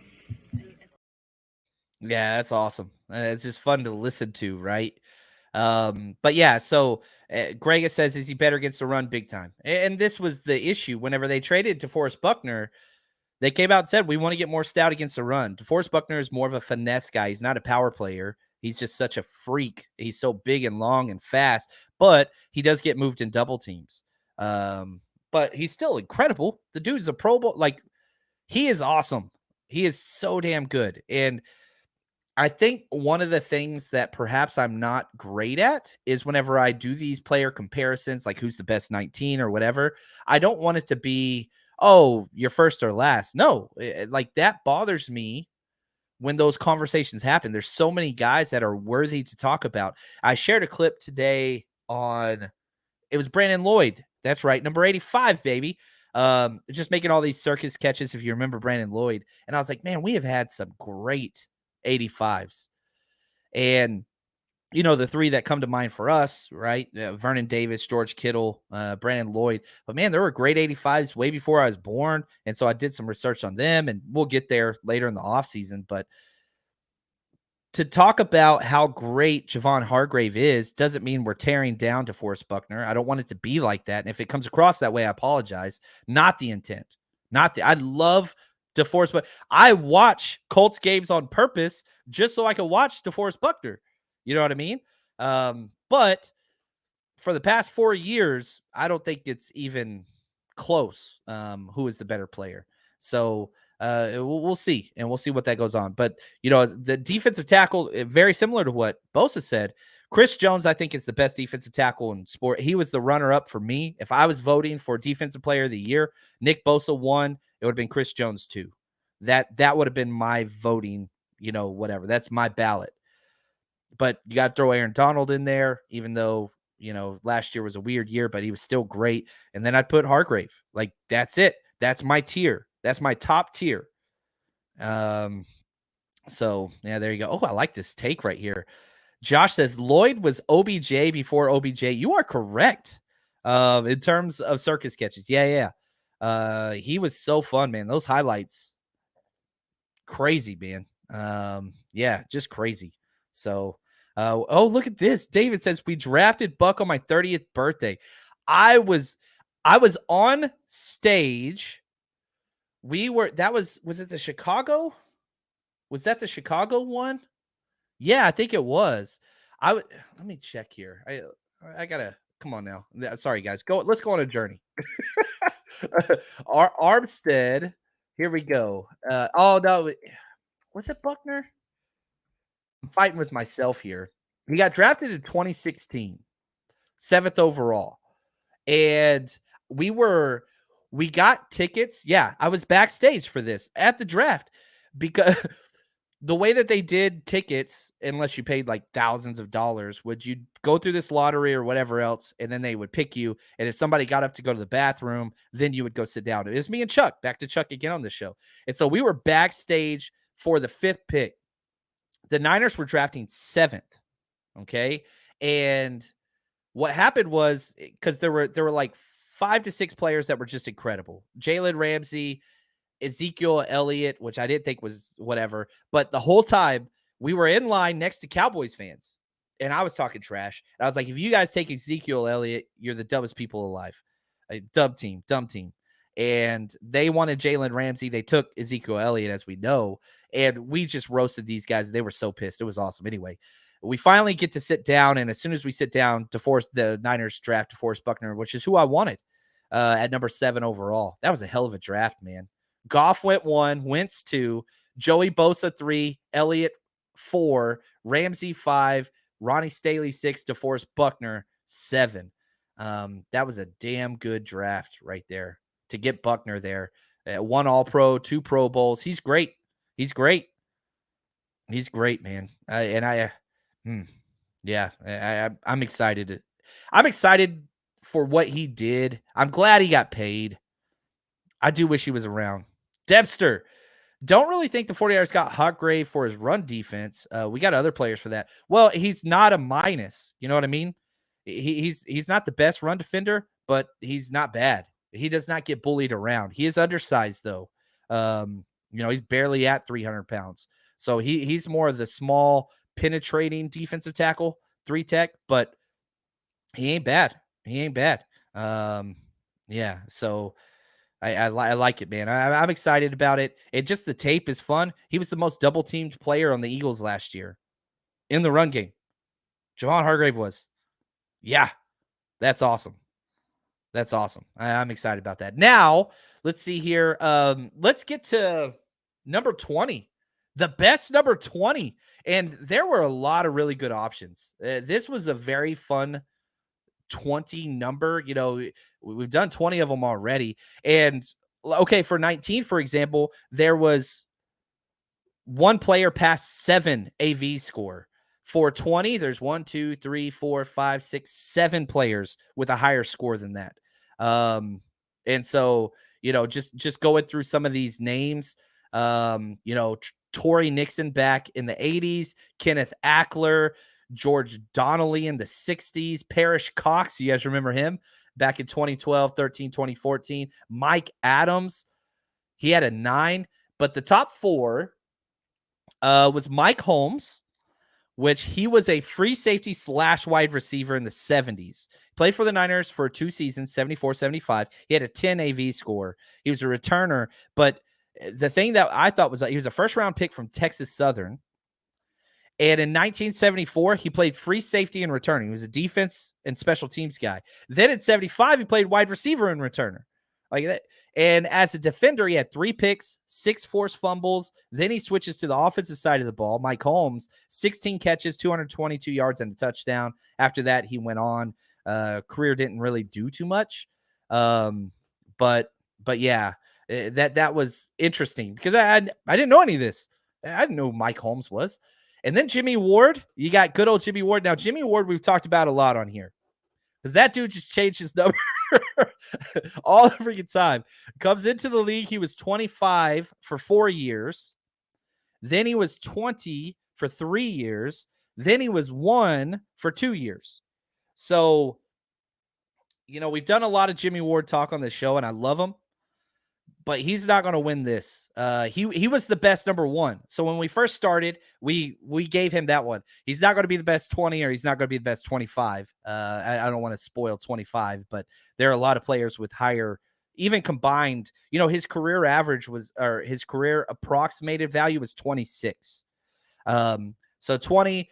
Yeah, that's awesome. It's just fun to listen to, right? But yeah, so Greg says, is he better against the run? Big time. And this was the issue. Whenever they traded DeForest Buckner, they came out and said, we want to get more stout against the run. DeForest Buckner is more of a finesse guy. He's not a power player. He's just such a freak. He's so big and long and fast, but he does get moved in double teams. But he's still incredible. The dude's a Pro Bowl. Like, he is awesome. He is so damn good. And I think one of the things that perhaps I'm not great at is whenever I do these player comparisons, like who's the best 19 or whatever, I don't want it to be, oh, you're first or last. No, like that bothers me when those conversations happen. There's so many guys that are worthy to talk about. I shared a clip today on, it was Brandon Lloyd. That's right. Number 85, baby. Just making all these circus catches, if you remember Brandon Lloyd. And I was like, man, we have had some great 85s. And, you know, the three that come to mind for us, right? Vernon Davis, George Kittle, Brandon Lloyd. But, man, there were great 85s way before I was born. And so I did some research on them, and we'll get there later in the offseason. But to talk about how great Javon Hargrave is doesn't mean we're tearing down DeForest Buckner. I don't want it to be like that. And if it comes across that way, I apologize. Not the intent. I love DeForest, but I watch Colts games on purpose just so I can watch DeForest Buckner. You know what I mean? But for the past 4 years, I don't think it's even close. Who is the better player? So we'll see, and we'll see what that goes on. But, you know, the defensive tackle, very similar to what Bosa said. Chris Jones, I think, is the best defensive tackle in sport. He was the runner-up for me. If I was voting for Defensive Player of the Year, Nick Bosa won. It would have been Chris Jones 2. That would have been my voting, you know, whatever. That's my ballot. But you got to throw Aaron Donald in there, even though, you know, last year was a weird year, but he was still great. And then I'd put Hargrave. Like, that's it. That's my tier. That's my top tier. So, yeah, there you go. Oh, I like this take right here. Josh says Lloyd was OBJ before OBJ. You are correct. In terms of circus catches. Yeah. He was so fun, man. Those highlights, crazy, man. Yeah, just crazy. So, oh, look at this. David says we drafted Buck on my 30th birthday. I was on stage. Was it the Chicago? Was that the Chicago one? Yeah, I think it was. Let me check here. I gotta, come on now. Sorry, guys. Let's go on a journey. Armstead. Here we go. Oh no, was it Buckner? I'm fighting with myself here. He got drafted in 2016, 7th overall. And we got tickets. Yeah, I was backstage for this at the draft, because the way that they did tickets, unless you paid like thousands of dollars, would you go through this lottery or whatever else, and then they would pick you. And if somebody got up to go to the bathroom, then you would go sit down. It was me and Chuck, back to Chuck again on this show. And so we were backstage for the 5th pick. The Niners were drafting 7th. Okay. And what happened was, because there were like 5 to 6 players that were just incredible. Jalen Ramsey, Ezekiel Elliott, which I didn't think was whatever. But the whole time we were in line next to Cowboys fans, and I was talking trash. And I was like, if you guys take Ezekiel Elliott, you're the dumbest people alive. Dumb team. And they wanted Jalen Ramsey. They took Ezekiel Elliott, as we know, and we just roasted these guys. They were so pissed. It was awesome. Anyway, we finally get to sit down, and as soon as we sit down, the Niners draft DeForest Buckner, which is who I wanted at number 7 overall. That was a hell of a draft, man. Goff went 1, Wentz 2, Joey Bosa 3, Elliott 4, Ramsey 5, Ronnie Staley 6, DeForest Buckner 7. That was a damn good draft right there to get Buckner there. 1 All-Pro, 2 Pro Bowls. He's great. He's great, man. I'm excited. I'm excited for what he did. I'm glad he got paid. I do wish he was around. Debster, don't really think the 49ers got Hargrave for his run defense. We got other players for that. Well, he's not a minus. You know what I mean? He's not the best run defender, but he's not bad. He does not get bullied around. He is undersized, though. He's barely at 300 pounds. So he's more of the small, penetrating defensive tackle, 3-tech, but he ain't bad. Yeah, so I like it, man. I'm excited about it. The tape is fun. He was the most double-teamed player on the Eagles last year in the run game. Javon Hargrave was. Yeah, that's awesome. That's awesome. I'm excited about that. Now, let's see here. Let's get to number 20, the best number 20. And there were a lot of really good options. This was a very fun 20 number. We've done 20 of them already. And okay, for 19, for example, there was one player past 7 AV score. For 20, there's 1, 2, 3, 4, 5, 6, 7 players with a higher score than that. And so, just going through some of these names, Torrey Nixon back in the 80s, Kenneth Ackler, George Donnelly in the 60s, Parrish Cox, you guys remember him back in 2012, 13, 2014, Mike Adams, he had a 9, but the top 4 was Mike Holmes, which he was a free safety / wide receiver in the 70s. Played for the Niners for 2 seasons, 74, 75. He had a 10 AV score. He was a returner, but the thing that I thought was that he was a first-round pick from Texas Southern. And in 1974, he played free safety and returning. He was a defense and special teams guy. Then in 75, he played wide receiver and returner. Like that. And as a defender, he had 3 picks, 6 forced fumbles. Then he switches to the offensive side of the ball. Mike Holmes, 16 catches, 222 yards, and a touchdown. After that, he went on. Career didn't really do too much. But yeah, that was interesting because I didn't know any of this. I didn't know who Mike Holmes was. And then Jimmy Ward, you got good old Jimmy Ward. Now, Jimmy Ward, we've talked about a lot on here because that dude just changed his number all the freaking time. Comes into the league, he was 25 for 4 years. Then he was 20 for 3 years. Then he was 1 for 2 years. So, we've done a lot of Jimmy Ward talk on this show, and I love him. But he's not going to win this. He was the best number 1. So when we first started, we gave him that one. He's not going to be the best 20, or he's not going to be the best 25. I don't want to spoil 25, but there are a lot of players with higher, even combined. His career average or his career approximated value was 26. So 20,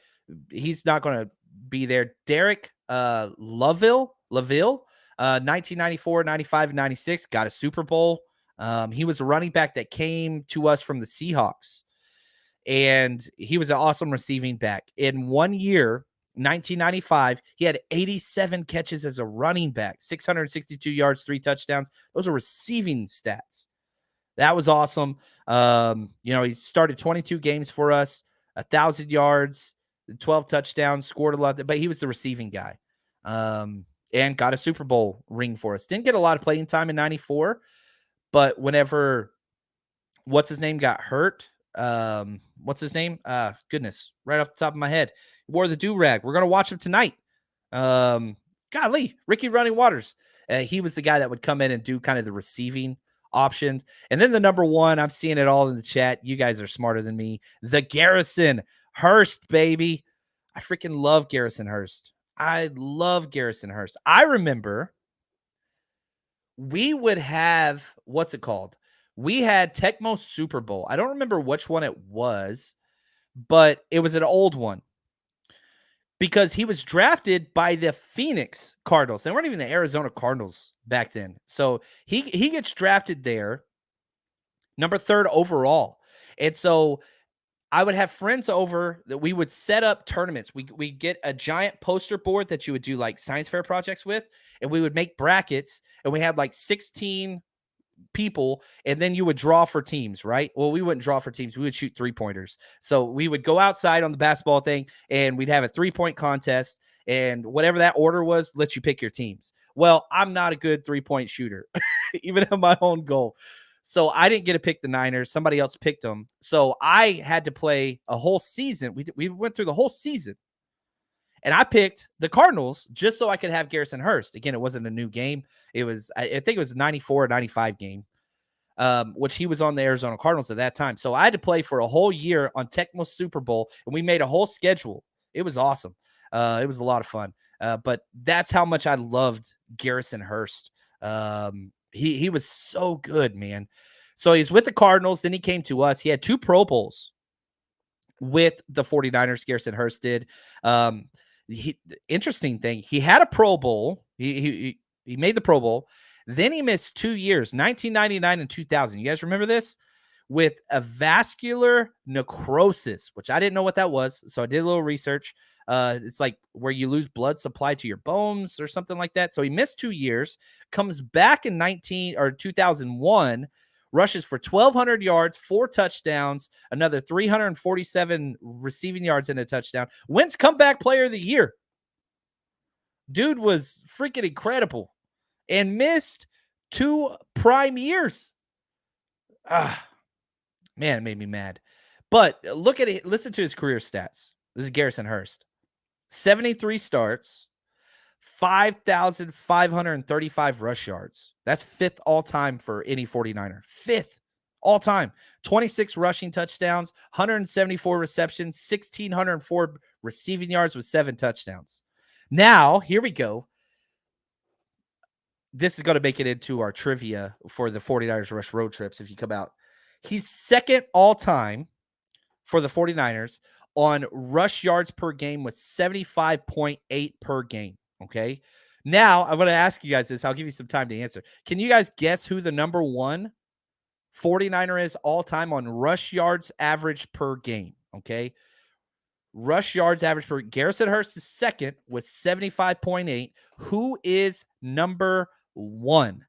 he's not going to be there. Derek Laville, 1994, 95, and 96, got a Super Bowl. He was a running back that came to us from the Seahawks, and he was an awesome receiving back. In 1 year, 1995, he had 87 catches as a running back, 662 yards, 3 touchdowns. Those are receiving stats. That was awesome. He started 22 games for us, 1,000 yards, 12 touchdowns, scored a lot, but he was the receiving guy. And got a Super Bowl ring for us. Didn't get a lot of playing time in 94. But whenever, what's his name got hurt? What's his name? Goodness, right off the top of my head. Wore the do-rag. We're going to watch him tonight. Golly, Ricky Running Waters. He was the guy that would come in and do kind of the receiving options. And then the number 1, I'm seeing it all in the chat. You guys are smarter than me. The Garrison Hurst, baby. I freaking love Garrison Hurst. I love Garrison Hurst. I remember we would have, what's it called? We had Tecmo Super Bowl. I don't remember which one it was, but it was an old one because he was drafted by the Phoenix Cardinals. They weren't even the Arizona Cardinals back then. So he gets drafted there, number 3rd overall. And so I would have friends over that we would set up tournaments. We get a giant poster board that you would do like science fair projects with, and we would make brackets, and we had like 16 people, and then you would draw for teams, right? Well, we wouldn't draw for teams. We would shoot 3-pointers. So we would go outside on the basketball thing, and we'd have a 3-point contest, and whatever that order was, let you pick your teams. Well, I'm not a good 3-point shooter, even at my own goal. So I didn't get to pick the Niners. Somebody else picked them. So I had to play a whole season. We went through the whole season. And I picked the Cardinals just so I could have Garrison Hurst. Again, it wasn't a new game. It was, I think it was a 94 or 95 game. which he was on the Arizona Cardinals at that time. So I had to play for a whole year on Tecmo Super Bowl, and we made a whole schedule. It was awesome. It was a lot of fun. But that's how much I loved Garrison Hurst. He was so good, man. So he's with the Cardinals. Then he came to us. He had 2 Pro Bowls with the 49ers. Garrison Hurst did. Interesting thing, he had a Pro Bowl. He made the Pro Bowl. Then he missed 2 years, 1999 and 2000. You guys remember this? With a vascular necrosis, which I didn't know what that was. So I did a little research. It's like where you lose blood supply to your bones or something like that. So he missed 2 years, comes back in 2001, rushes for 1,200 yards, 4 touchdowns, another 347 receiving yards and a touchdown, wins comeback player of the year. Dude was freaking incredible and missed 2 prime years. Man, it made me mad. But look at it. Listen to his career stats. This is Garrison Hurst. 73 starts, 5,535 rush yards. That's 5th all-time for any 49er. 5th all-time. 26 rushing touchdowns, 174 receptions, 1,604 receiving yards with 7 touchdowns. Now, here we go. This is going to make it into our trivia for the 49ers Rush road trips if you come out. He's 2nd all-time for the 49ers on rush yards per game with 75.8 per game, okay? Now, I'm going to ask you guys this. I'll give you some time to answer. Can you guys guess who the number 1 49er is all-time on rush yards average per game, okay? Rush yards average per Garrison Hurst is 2nd with 75.8. Who is number 1?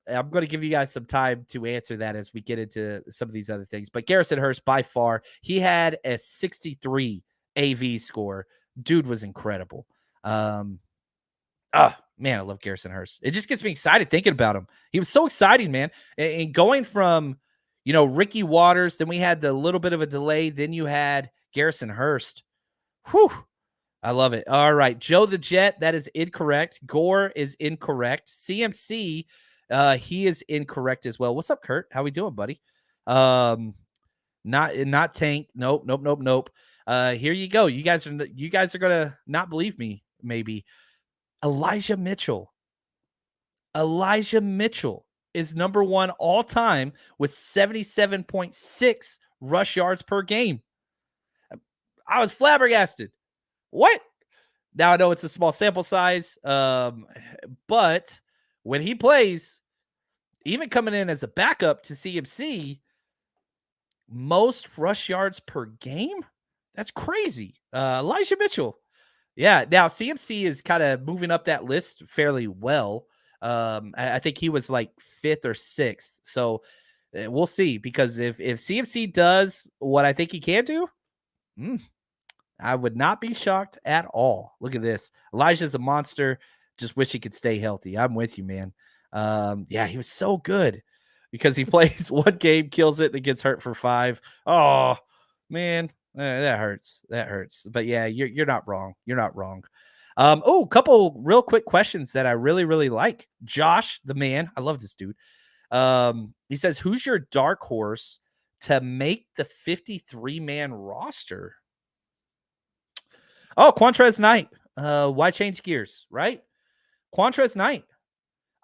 I'm going to give you guys some time to answer that as we get into some of these other things. But Garrison Hurst, by far, he had a 63 AV score. Dude was incredible. Man, I love Garrison Hurst. It just gets me excited thinking about him. He was so exciting, man. And going from, Ricky Waters, then we had the little bit of a delay. Then you had Garrison Hurst. Whew. I love it. All right. Joe the Jet, that is incorrect. Gore is incorrect. CMC, he is incorrect as well. What's up, Kurt? How we doing, buddy? Not Tank. Nope. Here you go. You guys are gonna not believe me, maybe. Elijah Mitchell. Elijah Mitchell is number 1 all time with 77.6 rush yards per game. I was flabbergasted. What? Now I know it's a small sample size, but when he plays, even coming in as a backup to CMC, most rush yards per game? That's crazy. Elijah Mitchell. Yeah, now CMC is kind of moving up that list fairly well. I think he was like 5th or 6th. So we'll see, because if CMC does what I think he can do, I would not be shocked at all. Look at this. Elijah's a monster. Just wish he could stay healthy. I'm with you, man. Yeah, he was so good because he plays 1 game, kills it, and gets hurt for 5. Oh, man. That hurts. But yeah, you're not wrong. You're not wrong. A couple real quick questions that I really, really like. Josh, the man, I love this dude. He says, who's your dark horse to make the 53-man roster? Oh, Quantrez Knight. Why change gears, right? Quantrez Knight.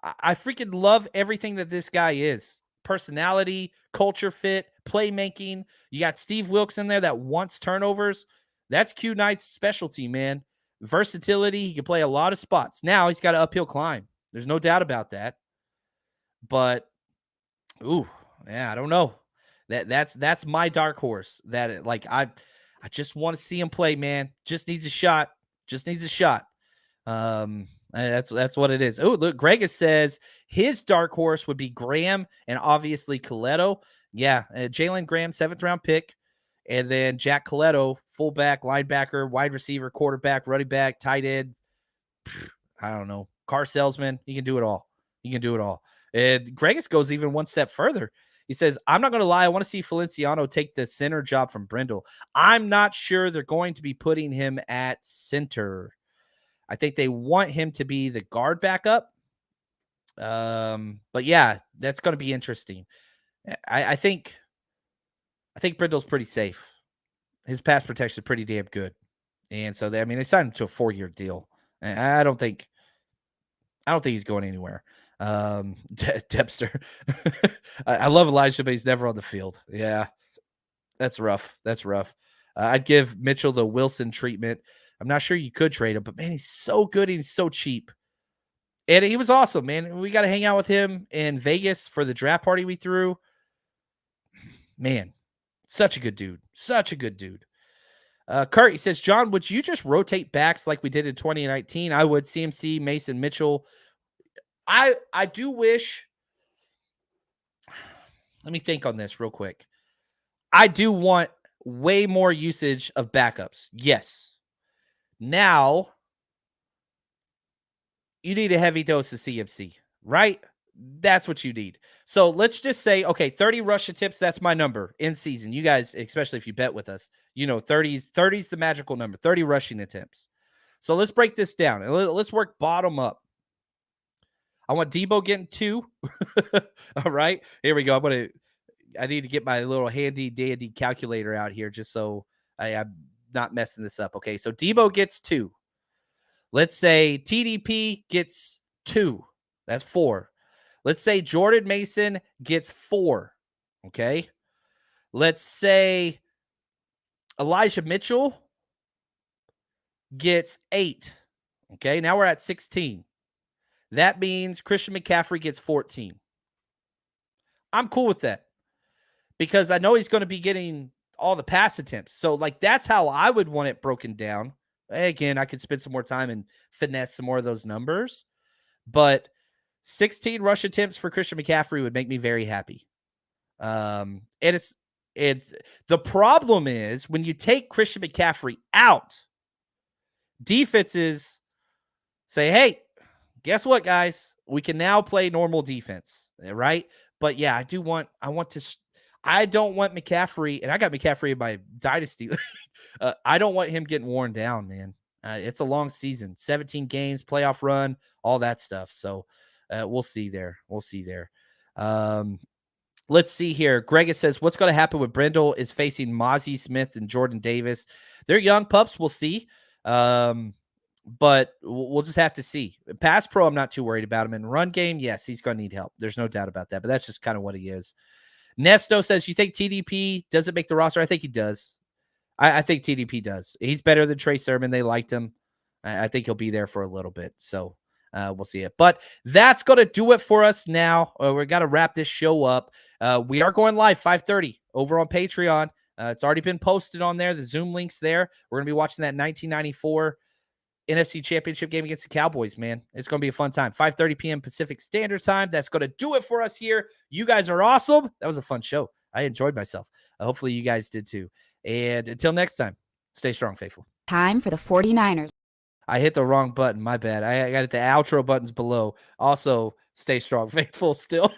I freaking love everything that this guy is. Personality, culture fit, playmaking. You got Steve Wilkes in there that wants turnovers. That's Q Knight's specialty, man. Versatility. He can play a lot of spots. Now he's got an uphill climb. There's no doubt about that. But, I don't know. That's my dark horse. That I just want to see him play, man. Just needs a shot. That's what it is. Oh, look, Greg says his dark horse would be Graham and obviously Coletto. Yeah, Jalen Graham, 7th-round pick. And then Jack Coletto, fullback, linebacker, wide receiver, quarterback, running back, tight end. I don't know. Car salesman. He can do it all. And Gregus goes even one step further. He says, I'm not going to lie. I want to see Feliciano take the center job from Brindle. I'm not sure they're going to be putting him at center. I think they want him to be the guard backup. But yeah, that's going to be interesting. I think Brindle's pretty safe. His pass protection is pretty damn good. And so they signed him to a 4-year deal. I don't think he's going anywhere. Debster. I love Elijah, but he's never on the field. Yeah. That's rough. I'd give Mitchell the Wilson treatment. I'm not sure you could trade him, but man, he's so good and he's so cheap. And he was awesome, man. We got to hang out with him in Vegas for the draft party we threw. Man, such a good dude. Kurt, he says, John, would you just rotate backs like we did in 2019? I would. CMC, Mason, Mitchell. I do wish. Let me think on this real quick. I do want way more usage of backups. Yes. Now, you need a heavy dose of CMC, right? That's what you need. So let's just say, okay, 30 rush attempts, that's my number in season. You guys, especially if you bet with us, 30's the magical number, 30 rushing attempts. So let's break this down and let's work bottom up. I want Deebo getting 2. All right, here we go. I need to get my little handy dandy calculator out here just so I'm not messing this up. Okay, so Deebo gets 2. Let's say TDP gets 2. That's 4. Let's say Jordan Mason gets 4. Okay. Let's say Elijah Mitchell gets 8. Okay. Now we're at 16. That means Christian McCaffrey gets 14. I'm cool with that because I know he's going to be getting all the pass attempts. So, that's how I would want it broken down. Again, I could spend some more time and finesse some more of those numbers, but 16 rush attempts for Christian McCaffrey would make me very happy. And it's the problem is when you take Christian McCaffrey out, defenses say, hey, guess what, guys? We can now play normal defense, right? But yeah, I don't want McCaffrey, and I got McCaffrey in my dynasty. I don't want him getting worn down, man. It's a long season, 17 games, playoff run, all that stuff. So we'll see there. Let's see here. Greg says, what's going to happen with Brindle is facing Mozzie Smith and Jordan Davis. They're young pups. We'll see. But we'll just have to see. Pass pro, I'm not too worried about him. In run game, yes, he's going to need help. There's no doubt about that. But that's just kind of what he is. Nesto says, you think TDP doesn't make the roster? I think he does. I think TDP does. He's better than Trey Sermon. They liked him. I think he'll be there for a little bit. So we'll see it. But that's going to do it for us now. We've got to wrap this show up. We are going live 5:30 over on Patreon. It's already been posted on there. The Zoom link's there. We're going to be watching that 1994 NFC Championship game against the Cowboys, man. It's going to be a fun time. 5:30 p.m. Pacific Standard Time. That's going to do it for us here. You guys are awesome. That was a fun show. I enjoyed myself. Hopefully you guys did too. And until next time, stay strong, faithful. Time for the 49ers. I hit the wrong button. My bad. I got the outro buttons below. Also, stay strong, faithful still.